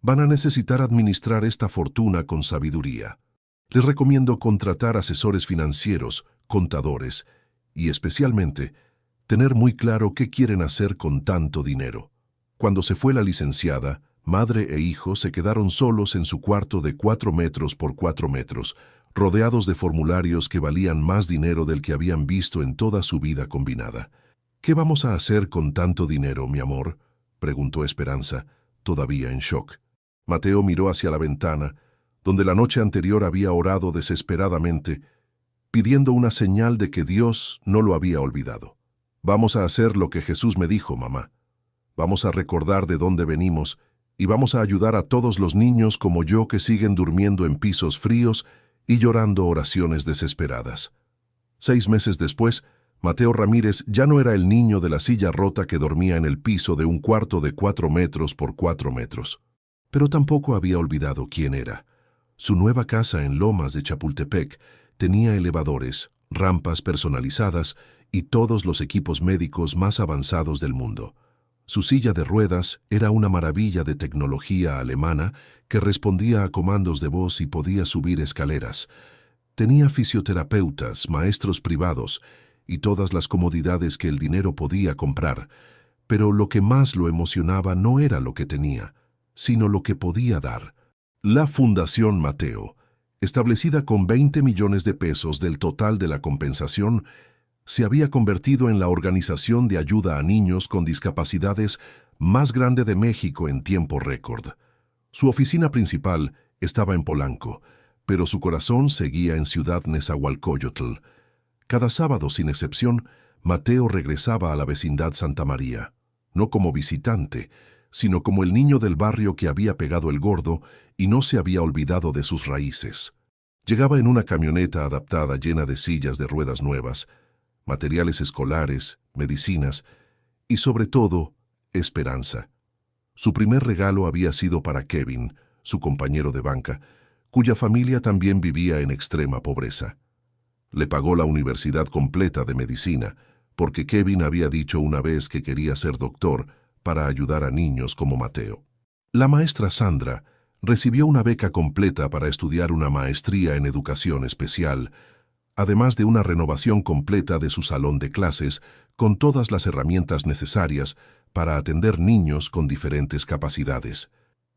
Van a necesitar administrar esta fortuna con sabiduría. Les recomiendo contratar asesores financieros, contadores y, especialmente, tener muy claro qué quieren hacer con tanto dinero. Cuando se fue la licenciada, madre e hijo se quedaron solos en su cuarto de 4 metros por 4 metros, rodeados de formularios que valían más dinero del que habían visto en toda su vida combinada. ¿Qué vamos a hacer con tanto dinero, mi amor?, preguntó Esperanza, todavía en shock. Mateo miró hacia la ventana, donde la noche anterior había orado desesperadamente, pidiendo una señal de que Dios no lo había olvidado. Vamos a hacer lo que Jesús me dijo, mamá. Vamos a recordar de dónde venimos y vamos a ayudar a todos los niños como yo que siguen durmiendo en pisos fríos y llorando oraciones desesperadas. 6 meses después, Mateo Ramírez ya no era el niño de la silla rota que dormía en el piso de un cuarto de 4 metros por 4 metros. Pero tampoco había olvidado quién era. Su nueva casa en Lomas de Chapultepec tenía elevadores, rampas personalizadas y todos los equipos médicos más avanzados del mundo. Su silla de ruedas era una maravilla de tecnología alemana que respondía a comandos de voz y podía subir escaleras. Tenía fisioterapeutas, maestros privados y todas las comodidades que el dinero podía comprar, pero lo que más lo emocionaba no era lo que tenía, sino lo que podía dar. La Fundación Mateo, establecida con 20 millones de pesos del total de la compensación, se había convertido en la organización de ayuda a niños con discapacidades más grande de México en tiempo récord. Su oficina principal estaba en Polanco, pero su corazón seguía en Ciudad Nezahualcóyotl. Cada sábado, sin excepción, Mateo regresaba a la vecindad Santa María, no como visitante, sino como el niño del barrio que había pegado el gordo y no se había olvidado de sus raíces. Llegaba en una camioneta adaptada llena de sillas de ruedas nuevas, materiales escolares, medicinas y, sobre todo, esperanza. Su primer regalo había sido para Kevin, su compañero de banca, cuya familia también vivía en extrema pobreza. Le pagó la universidad completa de medicina, porque Kevin había dicho una vez que quería ser doctor para ayudar a niños como Mateo. La maestra Sandra recibió una beca completa para estudiar una maestría en educación especial, además de una renovación completa de su salón de clases con todas las herramientas necesarias para atender niños con diferentes capacidades.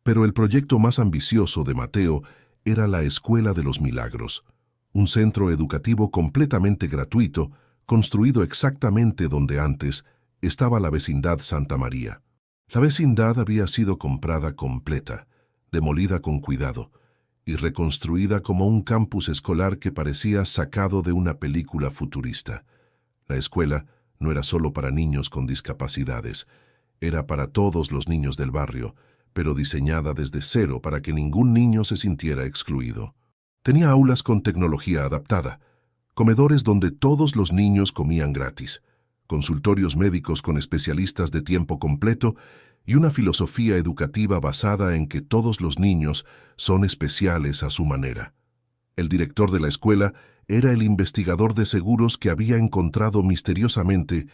Pero el proyecto más ambicioso de Mateo era la Escuela de los Milagros, un centro educativo completamente gratuito, construido exactamente donde antes estaba la vecindad Santa María. La vecindad había sido comprada completa, demolida con cuidado, y reconstruida como un campus escolar que parecía sacado de una película futurista. La escuela no era solo para niños con discapacidades, era para todos los niños del barrio, pero diseñada desde cero para que ningún niño se sintiera excluido. Tenía aulas con tecnología adaptada, comedores donde todos los niños comían gratis, consultorios médicos con especialistas de tiempo completo y una filosofía educativa basada en que todos los niños son especiales a su manera. El director de la escuela era el investigador de seguros que había encontrado misteriosamente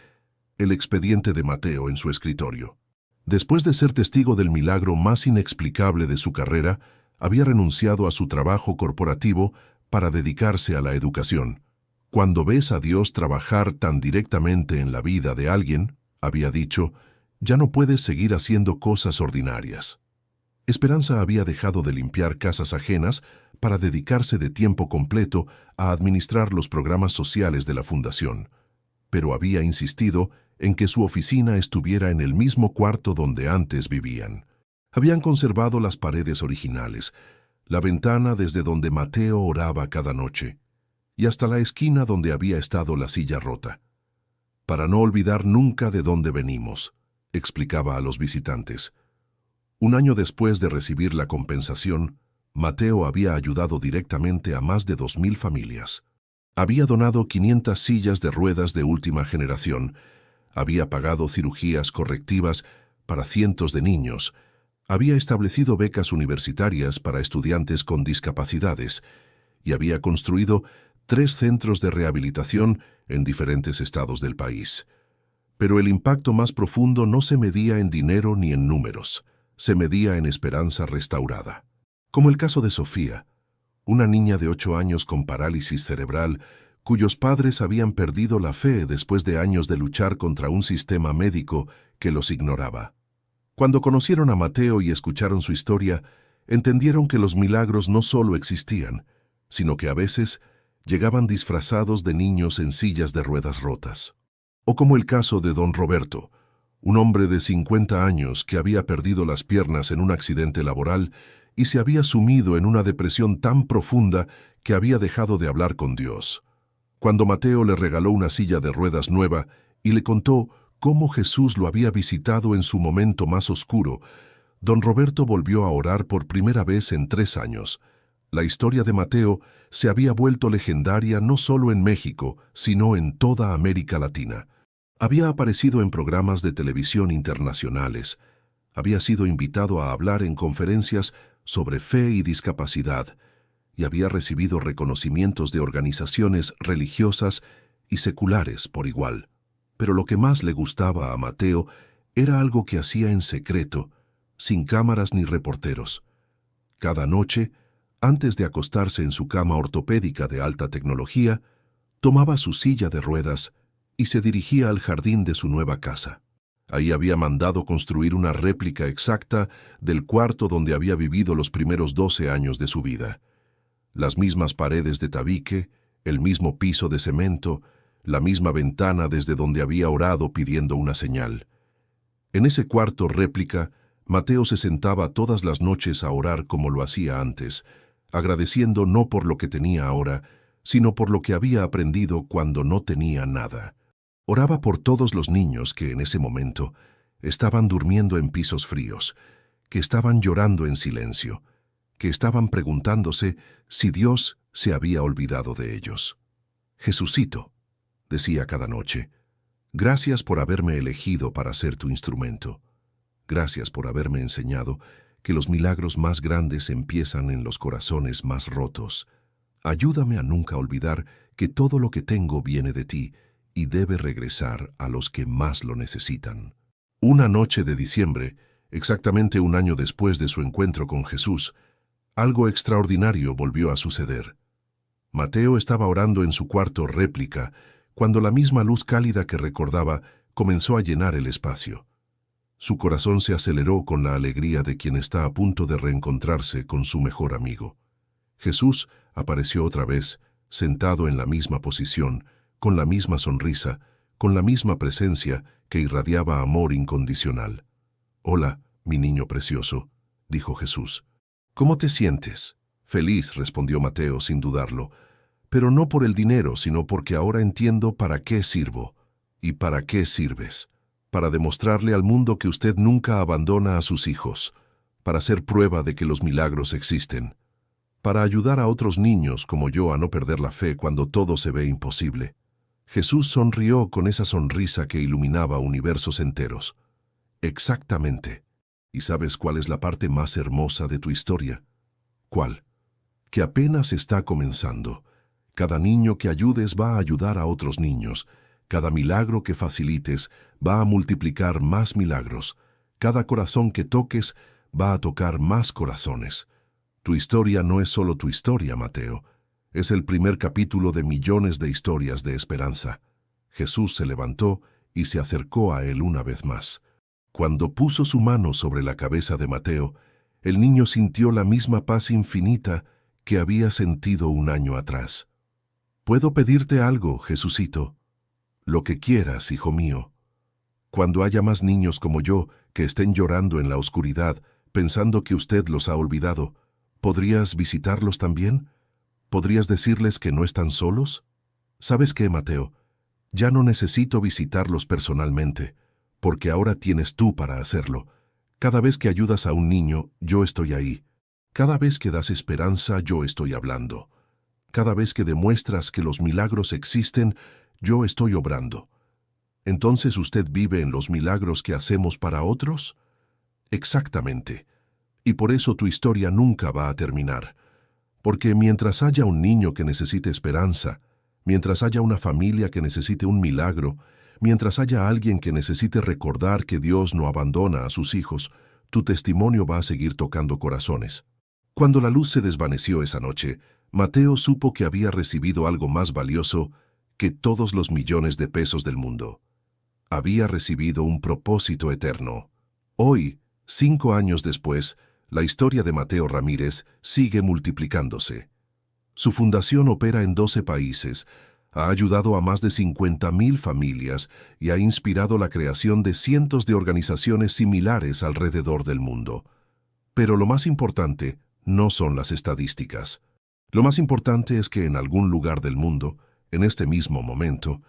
el expediente de Mateo en su escritorio. Después de ser testigo del milagro más inexplicable de su carrera, había renunciado a su trabajo corporativo para dedicarse a la educación. Cuando ves a Dios trabajar tan directamente en la vida de alguien, había dicho, ya no puedes seguir haciendo cosas ordinarias. Esperanza había dejado de limpiar casas ajenas para dedicarse de tiempo completo a administrar los programas sociales de la fundación, pero había insistido en que su oficina estuviera en el mismo cuarto donde antes vivían. Habían conservado las paredes originales, la ventana desde donde Mateo oraba cada noche, y hasta la esquina donde había estado la silla rota. Para no olvidar nunca de dónde venimos, explicaba a los visitantes. Un año después de recibir la compensación, Mateo había ayudado directamente a más de 2,000 familias. Había donado 500 sillas de ruedas de última generación, había pagado cirugías correctivas para cientos de niños, había establecido becas universitarias para estudiantes con discapacidades y había construido 3 centros de rehabilitación en diferentes estados del país. Pero el impacto más profundo no se medía en dinero ni en números, se medía en esperanza restaurada. Como el caso de Sofía, una niña de 8 años con parálisis cerebral, cuyos padres habían perdido la fe después de años de luchar contra un sistema médico que los ignoraba. Cuando conocieron a Mateo y escucharon su historia, entendieron que los milagros no solo existían, sino que a veces llegaban disfrazados de niños en sillas de ruedas rotas. O como el caso de don Roberto, un hombre de 50 años que había perdido las piernas en un accidente laboral y se había sumido en una depresión tan profunda que había dejado de hablar con Dios. Cuando Mateo le regaló una silla de ruedas nueva y le contó cómo Jesús lo había visitado en su momento más oscuro, don Roberto volvió a orar por primera vez en 3 años. La historia de Mateo se había vuelto legendaria no solo en México, sino en toda América Latina. Había aparecido en programas de televisión internacionales, había sido invitado a hablar en conferencias sobre fe y discapacidad, y había recibido reconocimientos de organizaciones religiosas y seculares por igual. Pero lo que más le gustaba a Mateo era algo que hacía en secreto, sin cámaras ni reporteros. Cada noche, antes de acostarse en su cama ortopédica de alta tecnología, tomaba su silla de ruedas y se dirigía al jardín de su nueva casa. Ahí había mandado construir una réplica exacta del cuarto donde había vivido los primeros 12 años de su vida. Las mismas paredes de tabique, el mismo piso de cemento, la misma ventana desde donde había orado pidiendo una señal. En ese cuarto réplica, Mateo se sentaba todas las noches a orar como lo hacía antes, agradeciendo no por lo que tenía ahora, sino por lo que había aprendido cuando no tenía nada. Oraba por todos los niños que en ese momento estaban durmiendo en pisos fríos, que estaban llorando en silencio, que estaban preguntándose si Dios se había olvidado de ellos. Jesucito, decía cada noche, gracias por haberme elegido para ser tu instrumento. Gracias por haberme enseñado que los milagros más grandes empiezan en los corazones más rotos. Ayúdame a nunca olvidar que todo lo que tengo viene de ti y debe regresar a los que más lo necesitan. Una noche de diciembre, exactamente un año después de su encuentro con Jesús, algo extraordinario volvió a suceder. Mateo estaba orando en su cuarto réplica cuando la misma luz cálida que recordaba comenzó a llenar el espacio. Su corazón se aceleró con la alegría de quien está a punto de reencontrarse con su mejor amigo. Jesús apareció otra vez, sentado en la misma posición, con la misma sonrisa, con la misma presencia que irradiaba amor incondicional. «Hola, mi niño precioso», dijo Jesús. «¿Cómo te sientes?» «Feliz», respondió Mateo sin dudarlo, «pero no por el dinero, sino porque ahora entiendo para qué sirvo y para qué sirves. Para demostrarle al mundo que usted nunca abandona a sus hijos, para ser prueba de que los milagros existen, para ayudar a otros niños como yo a no perder la fe cuando todo se ve imposible». Jesús sonrió con esa sonrisa que iluminaba universos enteros. «Exactamente. ¿Y sabes cuál es la parte más hermosa de tu historia?» «¿Cuál?» «Que apenas está comenzando. Cada niño que ayudes va a ayudar a otros niños. Cada milagro que facilites va a multiplicar más milagros. Cada corazón que toques va a tocar más corazones. Tu historia no es solo tu historia, Mateo. Es el primer capítulo de millones de historias de esperanza». Jesús se levantó y se acercó a él una vez más. Cuando puso su mano sobre la cabeza de Mateo, el niño sintió la misma paz infinita que había sentido un año atrás. «¿Puedo pedirte algo, Jesucito?» «Lo que quieras, hijo mío». Cuando haya más niños como yo que estén llorando en la oscuridad, pensando que usted los ha olvidado, ¿podrías visitarlos también? ¿Podrías decirles que no están solos? ¿Sabes qué, Mateo? Ya no necesito visitarlos personalmente, porque ahora tienes tú para hacerlo. Cada vez que ayudas a un niño, yo estoy ahí. Cada vez que das esperanza, yo estoy hablando. Cada vez que demuestras que los milagros existen, yo estoy obrando. ¿Entonces usted vive en los milagros que hacemos para otros? Exactamente. Y por eso tu historia nunca va a terminar. Porque mientras haya un niño que necesite esperanza, mientras haya una familia que necesite un milagro, mientras haya alguien que necesite recordar que Dios no abandona a sus hijos, tu testimonio va a seguir tocando corazones. Cuando la luz se desvaneció esa noche, Mateo supo que había recibido algo más valioso que todos los millones de pesos del mundo. Había recibido un propósito eterno. Hoy, 5 años después, la historia de Mateo Ramírez sigue multiplicándose. Su fundación opera en 12 países, ha ayudado a más de 50,000 familias y ha inspirado la creación de cientos de organizaciones similares alrededor del mundo. Pero lo más importante no son las estadísticas. Lo más importante es que en algún lugar del mundo, en este mismo momento,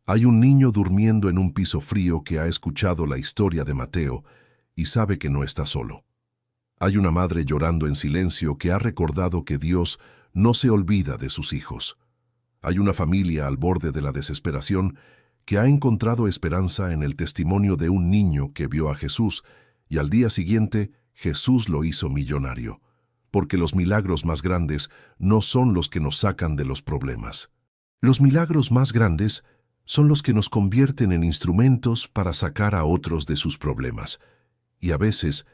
hay un niño durmiendo en un piso frío que ha escuchado la historia de Mateo y sabe que no está solo. Hay una madre llorando en silencio que ha recordado que Dios no se olvida de sus hijos. Hay una familia al borde de la desesperación que ha encontrado esperanza en el testimonio de un niño que vio a Jesús y al día siguiente Jesús lo hizo millonario. Porque los milagros más grandes no son los que nos sacan de los problemas. Los milagros más grandes son los que nos convierten en instrumentos para sacar a otros de sus problemas. Y a veces,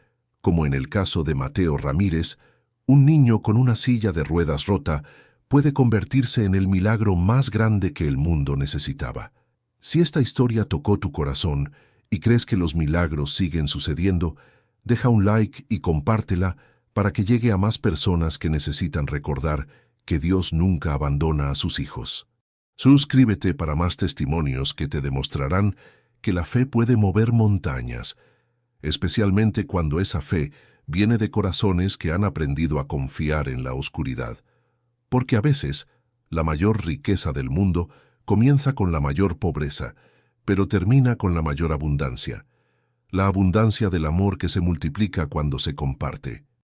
como en el caso de Mateo Ramírez, un niño con una silla de ruedas rota puede convertirse en el milagro más grande que el mundo necesitaba. Si esta historia tocó tu corazón y crees que los milagros siguen sucediendo, deja un like y compártela para que llegue a más personas que necesitan recordar que Dios nunca abandona a sus hijos. Suscríbete para más testimonios que te demostrarán que la fe puede mover montañas, especialmente cuando esa fe viene de corazones que han aprendido a confiar en la oscuridad. Porque a veces, la mayor riqueza del mundo comienza con la mayor pobreza, pero termina con la mayor abundancia. La abundancia del amor que se multiplica cuando se comparte.